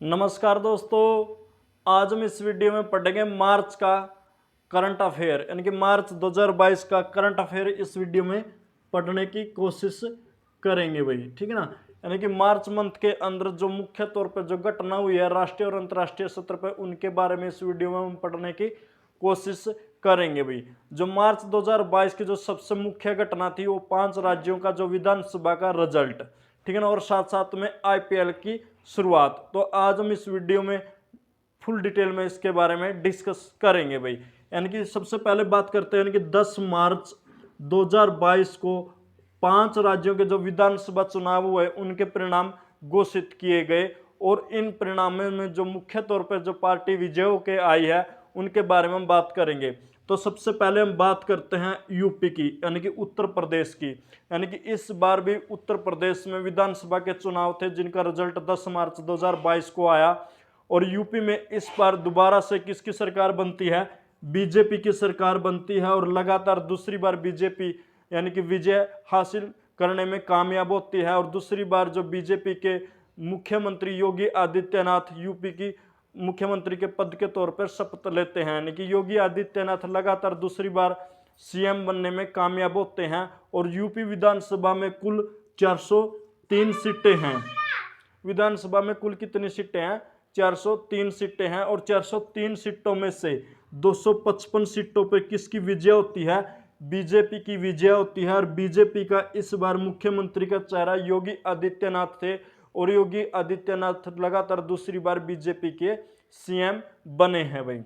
नमस्कार दोस्तों, आज हम इस वीडियो में पढ़ेंगे मार्च का करंट अफेयर यानी कि मार्च 2022 का करंट अफेयर इस वीडियो में पढ़ने की कोशिश करेंगे भाई। ठीक है ना। यानी कि मार्च मंथ के अंदर जो मुख्य तौर पर जो घटना हुई है राष्ट्रीय और अंतर्राष्ट्रीय स्तर पर, उनके बारे में इस वीडियो में हम पढ़ने की कोशिश करेंगे भाई। जो मार्च 2022 की जो सबसे मुख्य घटना थी वो 5 राज्यों का जो विधानसभा का रिजल्ट, ठीक है ना, और साथ साथ में आईपीएल की शुरुआत। तो आज हम इस वीडियो में फुल डिटेल में इसके बारे में डिस्कस करेंगे भाई। यानी कि सबसे पहले बात करते हैं यानी कि 10 मार्च 2022 को 5 राज्यों के जो विधानसभा चुनाव हुए उनके परिणाम घोषित किए गए, और इन परिणामों में जो मुख्य तौर पर जो पार्टी विजय होकर आई है उनके बारे में हम बात करेंगे। तो सबसे पहले हम बात करते हैं यूपी की, यानी कि उत्तर प्रदेश की। यानी कि इस बार भी उत्तर प्रदेश में विधानसभा के चुनाव थे जिनका रिजल्ट 10 मार्च 2022 को आया, और यूपी में इस बार दोबारा से किसकी सरकार बनती है? बीजेपी की सरकार बनती है, और लगातार दूसरी बार बीजेपी यानी कि विजय हासिल करने में कामयाब होती है। और दूसरी बार जो बीजेपी के मुख्यमंत्री योगी आदित्यनाथ यूपी की मुख्यमंत्री के पद के तौर पर शपथ लेते हैं, यानी कि योगी आदित्यनाथ लगातार दूसरी बार सीएम बनने में कामयाब होते हैं। और यूपी विधानसभा में कुल 403 सीटें हैं। विधानसभा में कुल कितनी सीटें हैं? 403 सीटें हैं, और 403 सीटों में से 255 सीटों पर किसकी विजय होती है? बीजेपी की विजय होती है। और बीजेपी का इस बार मुख्यमंत्री का चेहरा योगी आदित्यनाथ थे, और योगी आदित्यनाथ लगातार दूसरी बार बीजेपी के सीएम बने हैं भाई।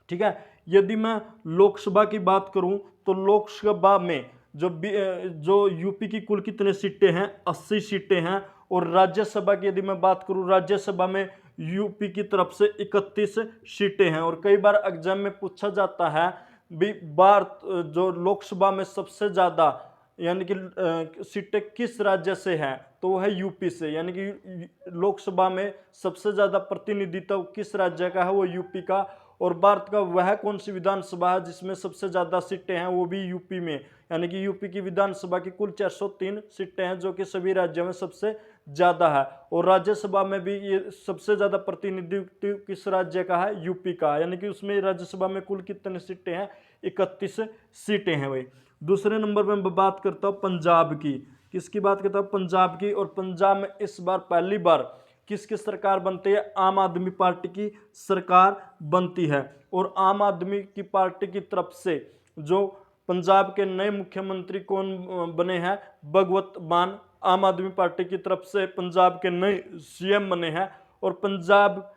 ठीक है। यदि मैं लोकसभा की बात करूं तो लोकसभा में जो यूपी की कुल कितने सीटें हैं? 80 सीटें हैं। और राज्यसभा की यदि मैं बात करूं, राज्यसभा में यूपी की तरफ से 31 सीटें हैं। और कई बार एग्जाम में पूछा जाता है भी बार जो लोकसभा में सबसे ज्यादा यानी कि सीटें किस राज्य से हैं, तो वो है यूपी से। यानी कि लोकसभा में सबसे ज्यादा प्रतिनिधित्व किस राज्य का है? वो यूपी का। और भारत का वह कौन सी विधानसभा है जिसमें सबसे ज्यादा सीटें हैं? वो भी यूपी में। यानी कि यूपी की विधानसभा की कुल 403 सीटें हैं, जो कि सभी राज्यों में सबसे ज्यादा है। और राज्यसभा में भी ये सबसे ज्यादा प्रतिनिधित्व किस राज्य का है? यूपी का। यानी कि उसमें राज्यसभा में कुल कितनी सीटें हैं? 31 सीटें हैं भाई। दूसरे नंबर पर मैं बात करता हूँ पंजाब की। किसकी बात करता हूँ? पंजाब की। और पंजाब में इस बार पहली बार किसकी सरकार बनती है? आम आदमी पार्टी की सरकार बनती है। और आम आदमी की पार्टी की तरफ से जो पंजाब के नए मुख्यमंत्री कौन बने हैं? भगवत मान आम आदमी पार्टी की तरफ से पंजाब के नए सीएम बने हैं। और पंजाब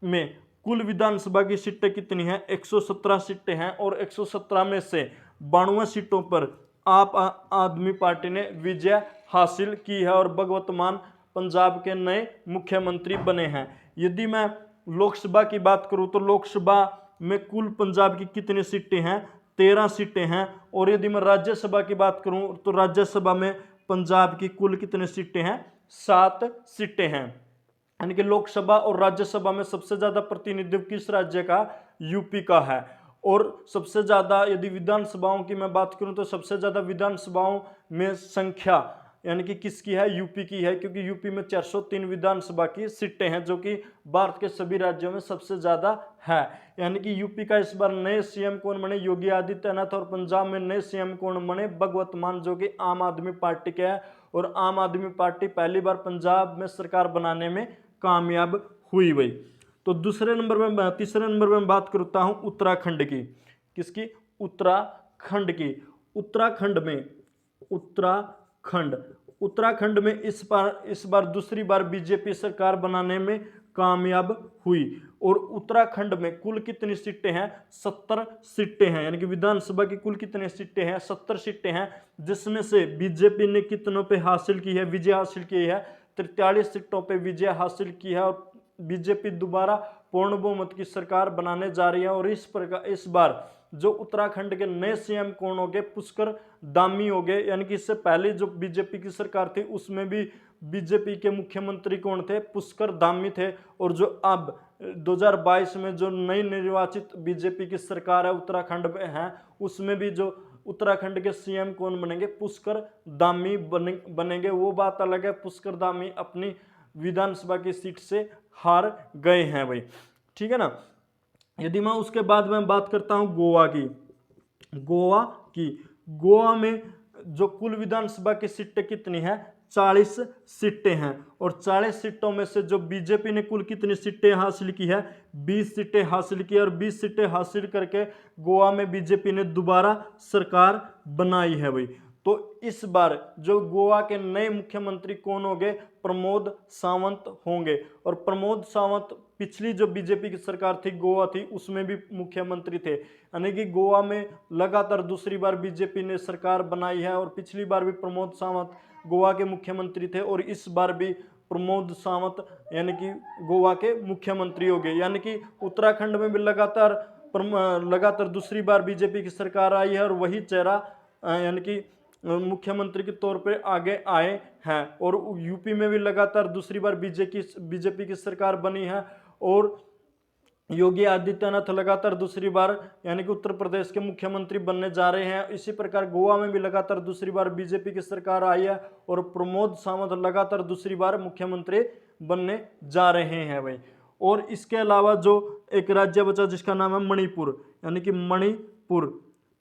में कुल विधानसभा की सीटें कितनी हैं? 117 सीटें हैं। और 117 में से 92 सीटों पर आप आदमी पार्टी ने विजय हासिल की है, और भगवत मान पंजाब के नए मुख्यमंत्री बने हैं। यदि मैं लोकसभा की बात करूं तो लोकसभा में कुल पंजाब की कितनी सीटें हैं? 13 सीटें हैं। और यदि मैं राज्यसभा की बात करूं तो राज्यसभा में पंजाब की कुल कितनी सीटें हैं? 7 सीटें हैं। यानी कि लोकसभा और राज्यसभा में सबसे ज्यादा प्रतिनिधित्व किस राज्य का? यूपी का है। और सबसे ज्यादा यदि विधानसभाओं की मैं बात करूं तो सबसे ज्यादा विधानसभाओं में संख्या यानी कि किसकी है? यूपी की है, क्योंकि यूपी में 403 विधानसभा की सीटें हैं, जो कि भारत के सभी राज्यों में सबसे ज्यादा है। यानी कि यूपी का इस बार नए सीएम कौन बने? योगी आदित्यनाथ। और पंजाब में नए सीएम कौन बने? भगवत मान, जो कि आम आदमी पार्टी के हैं। और आम आदमी पार्टी पहली बार पंजाब में सरकार बनाने में कामयाब हुई भाई। तो तीसरे नंबर में बात करता हूं उत्तराखंड की। किसकी? उत्तराखंड की। उत्तराखंड में इस बार दूसरी बार बीजेपी सरकार बनाने में कामयाब हुई। और उत्तराखंड में कुल कितनी सीटें हैं? 70 सीटें हैं। यानी कि विधानसभा की कुल कितनी सीटें हैं? 70 सीटें हैं, जिसमें से बीजेपी ने कितनों पे हासिल की है? विजय हासिल की है 43 सीटों पे विजय हासिल की है। और बीजेपी दोबारा पूर्ण बहुमत की सरकार बनाने जा रही है। और इस बार जो उत्तराखंड के नए सीएम कौन हो गए? पुष्कर धामी हो गए। यानी कि इससे पहले जो बीजेपी की सरकार थी उसमें भी बीजेपी के मुख्यमंत्री कौन थे? पुष्कर धामी थे। और जो अब 2022 में जो नई निर्वाचित बीजेपी की सरकार है उत्तराखंड में है, उसमें भी जो उत्तराखंड के सीएम कौन बनेंगे? पुष्कर धामी बनेंगे। वो बात अलग है, पुष्कर धामी अपनी विधानसभा की सीट से हार गए हैं भाई, ठीक है ना। यदि मैं उसके बाद में बात करता हूं गोवा की, गोवा में जो कुल विधानसभा की सीटें कितनी है, 40 सीटें हैं, और 40 सीटों में से जो बीजेपी ने कुल कितनी सीटें हासिल की है, 20 सीटें हासिल की, और 20 सीटें हासिल करके गोवा में बीजेपी ने दोबारा सरकार बनाई है भाई। तो इस बार जो गोवा के नए मुख्यमंत्री कौन होंगे, प्रमोद सावंत होंगे। और प्रमोद सावंत पिछली जो बीजेपी की सरकार थी गोवा थी उसमें भी मुख्यमंत्री थे, यानी कि गोवा में लगातार दूसरी बार बीजेपी ने सरकार बनाई है, और पिछली बार भी प्रमोद सावंत गोवा के मुख्यमंत्री थे, और इस बार भी प्रमोद सावंत यानी कि गोवा के मुख्यमंत्री हो गए। यानी कि उत्तराखंड में भी लगातार दूसरी बार बीजेपी की सरकार आई है, और वही चेहरा यानी कि मुख्यमंत्री के तौर पे आगे आए हैं। और यूपी में भी लगातार दूसरी बार बीजेपी की सरकार बनी है, और योगी आदित्यनाथ लगातार दूसरी बार यानी कि उत्तर प्रदेश के मुख्यमंत्री बनने जा रहे हैं। इसी प्रकार गोवा में भी लगातार दूसरी बार बीजेपी की सरकार आई है, और प्रमोद सावंत लगातार दूसरी बार मुख्यमंत्री बनने जा रहे हैं भाई। और इसके अलावा जो एक राज्य बचा जिसका नाम है मणिपुर, यानी कि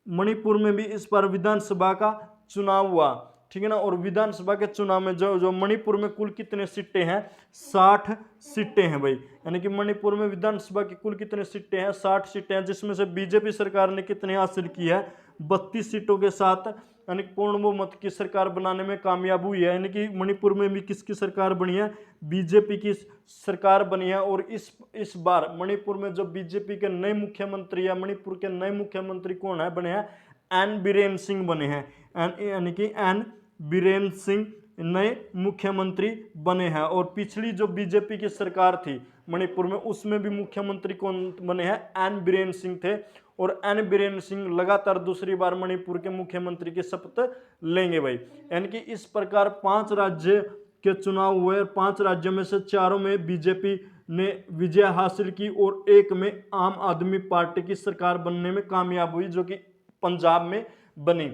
मणिपुर में भी इस बार विधानसभा का चुनाव हुआ, ठीक है ना। और विधानसभा के चुनाव में जो मणिपुर में कुल कितने सीटें हैं, 60 सीटें हैं भाई। यानी कि मणिपुर में विधानसभा की कुल कितने सीटें हैं, 60 सीटें हैं, जिसमें से बीजेपी सरकार ने कितने हासिल की है, 32 सीटों के साथ यानी पूर्ण बहुमत की सरकार बनाने में कामयाब हुई है। यानी कि मणिपुर में भी किसकी सरकार बनी है, बीजेपी की सरकार बनी है। और इस बार मणिपुर में जो बीजेपी के नए मुख्यमंत्री या मणिपुर के नए मुख्यमंत्री कौन है बने हैं, एन बीरेन सिंह बने हैं, यानी कि एन बीरेन सिंह नए मुख्यमंत्री बने हैं। और पिछली जो बीजेपी की सरकार थी मणिपुर में उसमें भी मुख्यमंत्री कौन बने हैं, एन बीरेन सिंह थे। और एन बीरेन सिंह लगातार दूसरी बार मणिपुर के मुख्यमंत्री की शपथ लेंगे भाई। यानी कि इस प्रकार 5 राज्य के चुनाव हुए, और 5 राज्यों में से 4 में बीजेपी ने विजय हासिल की, और एक में आम आदमी पार्टी की सरकार बनने में कामयाब हुई जो कि पंजाब में बनी।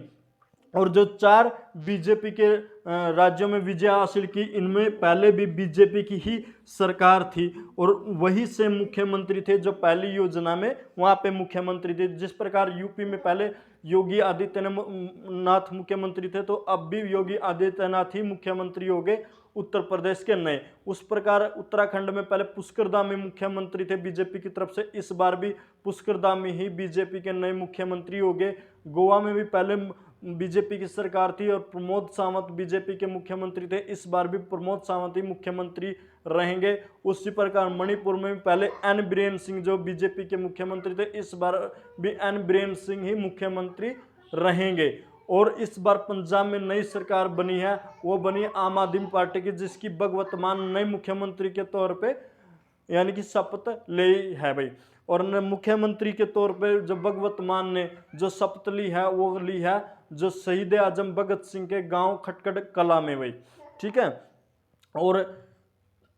और जो 4 बीजेपी के राज्यों में विजय हासिल की, इनमें पहले भी बीजेपी की ही सरकार थी, और वही से मुख्यमंत्री थे जो पहली योजना में वहां पे मुख्यमंत्री थे। जिस प्रकार यूपी में पहले योगी आदित्यनाथ मुख्यमंत्री थे, तो अब भी योगी आदित्यनाथ ही मुख्यमंत्री हो गए उत्तर प्रदेश के नए। उस प्रकार उत्तराखंड में पहले पुष्कर धामी मुख्यमंत्री थे बीजेपी की तरफ से, इस बार भी पुष्कर धामी ही बीजेपी के नए मुख्यमंत्री हो गए। गोवा में भी पहले बीजेपी की सरकार थी और प्रमोद सावंत बीजेपी के मुख्यमंत्री थे, इस बार भी प्रमोद सावंत ही मुख्यमंत्री रहेंगे। उसी प्रकार मणिपुर में भी पहले एन बीरेन सिंह जो बीजेपी के मुख्यमंत्री थे, इस बार भी एन बीरेन सिंह ही मुख्यमंत्री रहेंगे। और इस बार पंजाब में नई सरकार बनी है, वो बनी आम आदमी पार्टी की, जिसकी वर्तमान नए मुख्यमंत्री के तौर पे यानी कि शपथ ली है भाई। और मुख्यमंत्री के तौर पे जो भगवत मान ने जो शपथ ली है वो ली है जो शहीद आजम भगत सिंह के गांव खटखट कला में भाई, ठीक है। और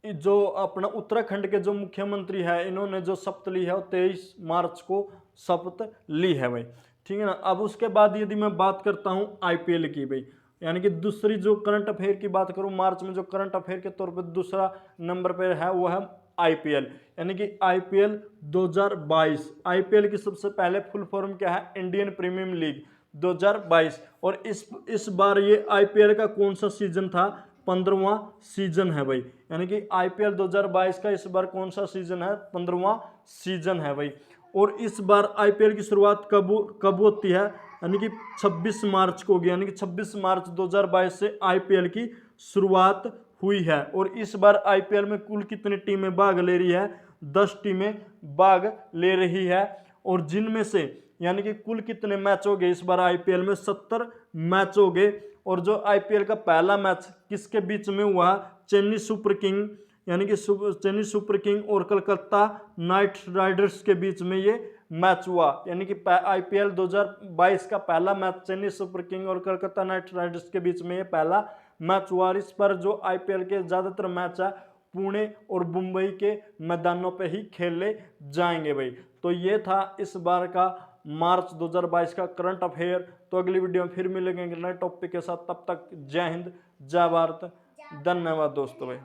जो अपना उत्तराखंड के जो मुख्यमंत्री है इन्होंने जो शपथ ली है वो 23 मार्च को शपथ ली है भाई, ठीक है ना। अब उसके बाद यदि मैं बात करता हूँ आईपीएल की भाई, यानी कि दूसरी जो करंट अफेयर की बात करूँ, मार्च में जो करंट अफेयर के तौर पर दूसरा नंबर पर है वो है आईपीएल, यानी कि आईपीएल 2022। आईपीएल की सबसे पहले फुल फॉर्म क्या है, इंडियन प्रीमियर लीग 2022। और इस बार ये आईपीएल का कौन सा सीजन था, 15वां सीजन है भाई। यानी कि आईपीएल 2022 का इस बार कौन सा सीजन है, 15वां सीजन है भाई। और इस बार आईपीएल की शुरुआत कब होती है, यानी कि 26 मार्च को होगी, यानी कि 26 मार्च 2022 से आईपीएल की शुरुआत हुई है। और इस बार आईपीएल में कुल कितनी टीमें भाग ले रही है, 10 टीमें भाग ले रही है। और जिनमें से यानी कि कुल कितने मैच हो गए इस बार आईपीएल में, 70 मैच हो गए। और जो आईपीएल का पहला मैच किसके बीच में हुआ, चेन्नई सुपर किंग यानी कि चेन्नई सुपर किंग और कलकत्ता नाइट राइडर्स के बीच में ये मैच हुआ। यानी कि आईपीएल 2022 का पहला मैच चेन्नई सुपर किंग और कलकत्ता नाइट राइडर्स के बीच में ये पहला मैच हुआ। इस पर जो आईपीएल के ज़्यादातर मैच है पुणे और मुंबई के मैदानों पे ही खेले जाएंगे भाई। तो ये था इस बार का मार्च 2022 का करंट अफेयर। तो अगली वीडियो में फिर मिलेंगे नए टॉपिक के साथ, तब तक जय हिंद जय भारत, धन्यवाद दोस्तों भाई।